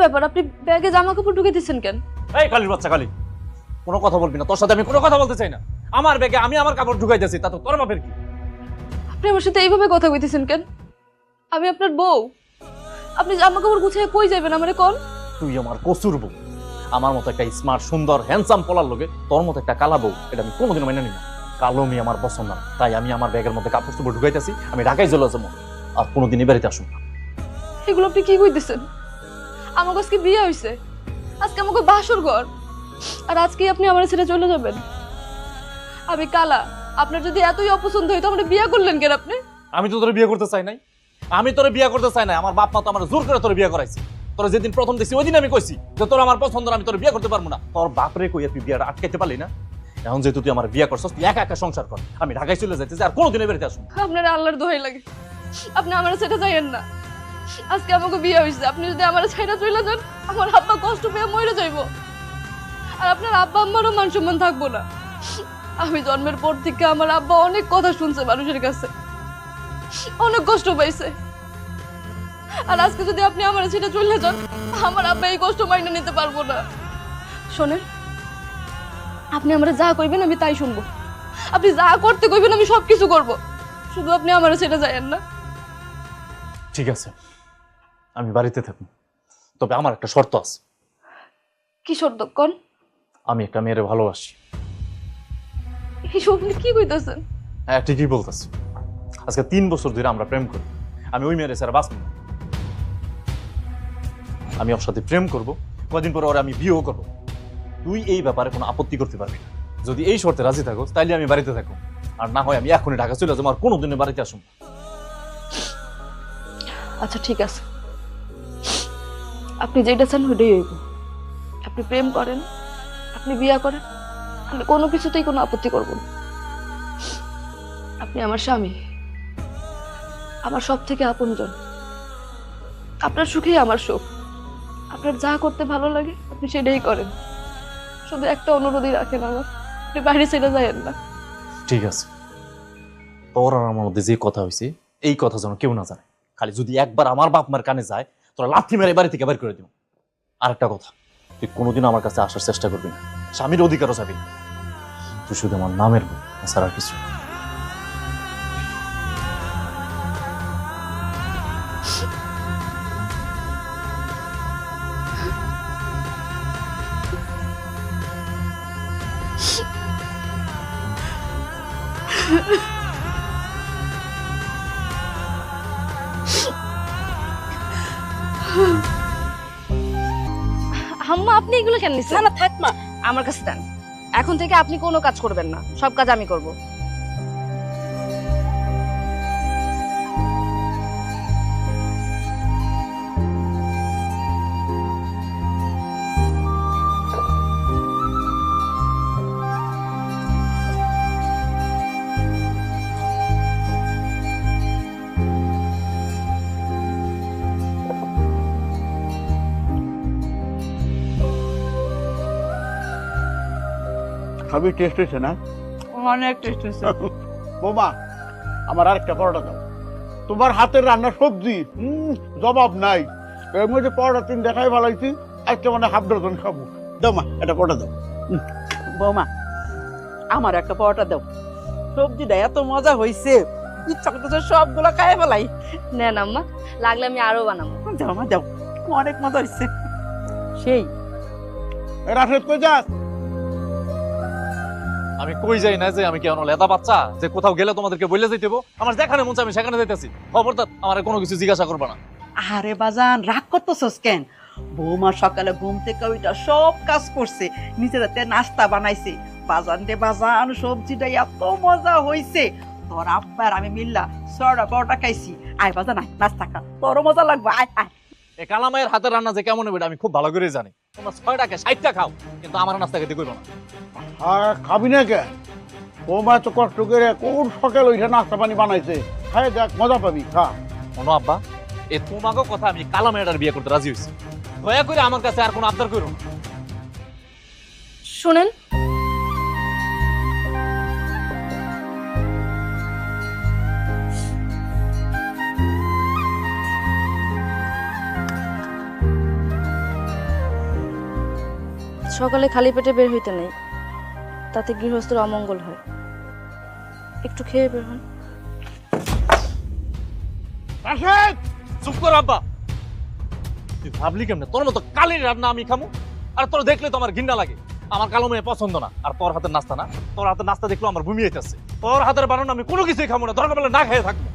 ব্যাপার, আপনি ব্যাগে জামা কাপড় ঢুকে দিচ্ছেন কেন? এই কালির বাচ্চা কালি, কোনো কথা বলবি না। তোর সাথে আমি কোনো কথা বলতে চাই না। আমার ব্যাগে আমি আমার কাপড় ঢুকাইতেছি, তা তো তোর বাপের কি? আপনি আমার সাথে এইভাবে কথা কইতেছেন কেন? আমি আপনার বউ। আপনি জামা কাপড় গুছিয়ে কই যাবেন আমারে কোন? তুই আমার কসুর বউ। আমার মতো একটা স্মার্ট সুন্দর হ্যান্ডসাম পোলার লোকে তোর মতো একটা কালা বউ, এটা আমি কোনোদিনও মেনে নিব না। কালো মেয়ে আমার পছন্দ না, তাই আমি আমার ব্যাগের মধ্যে কাপড় চোপড় ঢুকাইতেছি। আমি ঢাকায় চলে যাবো, আর কোনোদিন এ বাড়িতে আসুন না। এগুলো আপনি কি কইতেছেন? আমার আজকে বিয়ে হইছে, আজকে আমাকে বাসর ঘর, আর আজকে আপনি আমার ছেড়ে চলে যাবেন? আমি কালা, আপনার যদি এতই অপছন্দ হইতো আমার বিয়ে করলেন কেন আপনি? আমি তো তোর বিয়ে করতে চাই নাই। আমি তোর বিয়ে করতে চাই না। আমার বাপ মা তো আমার জোর করে তোর বিয়ে করাইছে। তোর যেদিন প্রথম দেখছি ওই দিন আমি কইছি যে তোর আমার পছন্দ না, আমি তোর বিয়ে করতে পারবো না। তোর বাপরে কইয়া তুই বিয়েটা আটকাইতে পারলি না। এখন যেহেতু তুই আমার বিয়ে করছস, তুই একা একা সংসার কর। আমি ঢাকায় চলে যাইতেছি, আর কোনোদিন এ বাড়িতে আসুন। আপনার আল্লাহর দোহাই লাগে, আপনি আমার ছেড়ে যাইয়েন না। আজকে আমাকে বিয়ে হইছে, আপনি যদি আমার ছেড়ে চলে যান আমার আব্বা কষ্ট পেয়ে মরে যাইবো, আর আপনার আব্বা আম্মারও মান সম্মান থাকবো না। আমি জন্মের পর থেকে আমার আব্বা অনেক কথা শুনছে মানুষের কাছে, অনেক কষ্ট পাইছে। আর আজকে যদি আপনি আমার ছেড়ে চলে যান আমার আব্বা এই কষ্ট মাইনে নিতে পারবো না। শোনেন, আপনি আমার যা কইবেন আমি তাই শুনবো, আপনি যা করতে কইবেন আমি সবকিছু করব, শুধু আপনি আমার ছেড়ে যায়েন না। ঠিক আছে, আমি বাড়িতে থাকবো, তবে আমার একটা শর্ত আছে। কি শর্ত কোন? আমি একটা মেয়েরে ভালোবাসি। এইসব আপনি কি কইতেছেন? হ্যাঁ, ঠিকই বলতেছি। আজকে 3 বছর ধরে আমরা প্রেম করি। আমি ওই মেয়েরে ছাড়া বাঁচব না। আমি ওর সাথে প্রেম করব, কদিন পরে ওরে আমি বিয়েও করবো। তুই এই ব্যাপারে কোনো আপত্তি করতে পারবি না। যদি এই শর্তে রাজি থাকো তাইলে আমি বাড়িতে থাকো, আর না হয় আমি এখনই ঢাকা চলে যাবো, আর কোনোদিনই বাড়িতে আসুন না। আচ্ছা ঠিক আছে, আপনি যেটা চান ওইটাই হইব। আপনি প্রেম করেন, আপনি বিয়ে করেন, আমি কোনো কিছুতেই কোনো আপত্তি করব না। আপনি আমার স্বামী, আমার সব থেকে আপনজন। আপনার সুখেই আমার সুখ। আপনার যা করতে ভালো লাগে আপনি সেটাই করেন, শুধু একটা অনুরোধই রাখেন আমার, আপনি বাইরে ছেড়ে যায়েন না। ঠিক আছে, তোর আর আমার মধ্যে যে কথা হয়েছে এই কথা যেন কেউ না জানে। খালি যদি একবার আমার বাপ মার কানে যায়, তোরা লাথি মেরে বাড়ি থেকে বের করে দিব। আর একটা কথা, তুই কোনোদিনও আমার কাছে আসার চেষ্টা করবি না, স্বামীর অধিকারও যাবি না। তুই শুধু আমার নামের বউ, এছাড়া আর কিছু না। আম্মা আপনি এগুলো কেন নিচ্ছেন? না থাক মা, আমার কাছে দেন। এখন থেকে আপনি কোনো কাজ করবেন না, সব কাজ আমি করব। সবই টেস্ট হয়েছে না? অনেক টেস্ট হয়েছে। বোমা, আমার আরেকটা পরোটা দাও। তোমার হাতের রান্না সবজি জবাব নাই। এর মধ্যে পরোটা 3 দেখাই ভালাইছি, আজকে মানে হাফ ডজন খাবো। দাও মা, এটা পরোটা দাও। বৌমা, আমার একটা পরোটা দাও। সবজিটা এত মজা হয়েছে, ইচ্ছা করতেছে সবগুলো খাই ফেলাই। নেন আম্মা, লাগলে আমি আরো বানাবো। দাও মা দাও, অনেক মজা হয়েছে। সেই রাশেদ কই যাস? আমি কই যাই না যে আমি কেন লেদা বাচ্চা যে কোথাও গেলে তোমাদেরকে বলে যাইতে হইবো? আমার যেখানে মন চায় আমি সেখানে যাইতেছি। খবরদার আমার কোনো কিছু জিজ্ঞাসা করবা না। আরে বাজান, রাগ করতেছস কেন? বৌমা সকালে ঘুম থেকে ওইটা সব কাজ করছে, নিজের হাতে নাস্তা বানাইছে। বাজান রে বাজান, সবজিটা এত মজা হইছে। তোর আব্বার আমি মিল্লা 6টা পরোটা খাইছি। আয় বাজান, আয় নাস্তা খা, তোরও মজা লাগবে। আয় আয়। এই কালামায়ের হাতের রান্না যে কেমন হবে আমি খুব ভালো করে জানি। তোমরা 6টাকে 60টা খাও, কিন্তু আমার নাস্তা খেতে কইবা না। আর খাবি না কে? বোমা তো কষ্ট করে কোন সকাল ওইটা নাস্তা পানি বানাইছে, খাই দেখ, মজা পাবি, খা। শোনো আব্বা, এই তোমাকে কথা আমি কালামায়ের বিয়ে করতে রাজি হয়েছি। দয়া করে আমার কাছে আর কোনো আবদার করো না। শুনেন, সকালে খালি পেটে বের হইতে নেই, তাতে গৃহস্থর অমঙ্গল হয়। একটু খেয়ে বের হন। রাশেদ চুপ কর আব্বা। তুই ভাবলি কেমনে তোর মতো কালির রান্না আমি খামু? আর তোর দেখলে তো আমার ঘৃণা লাগে। আমার কালো মেয়ে পছন্দ না। আর তোর হাতের নাস্তা না, তোর হাতের নাস্তা দেখলেও আমার বমি হইতেছে। তোর হাতের বানানো আমি কোনো কিছুই খামু না, দরকার পড়লে না খেয়ে থাকবো।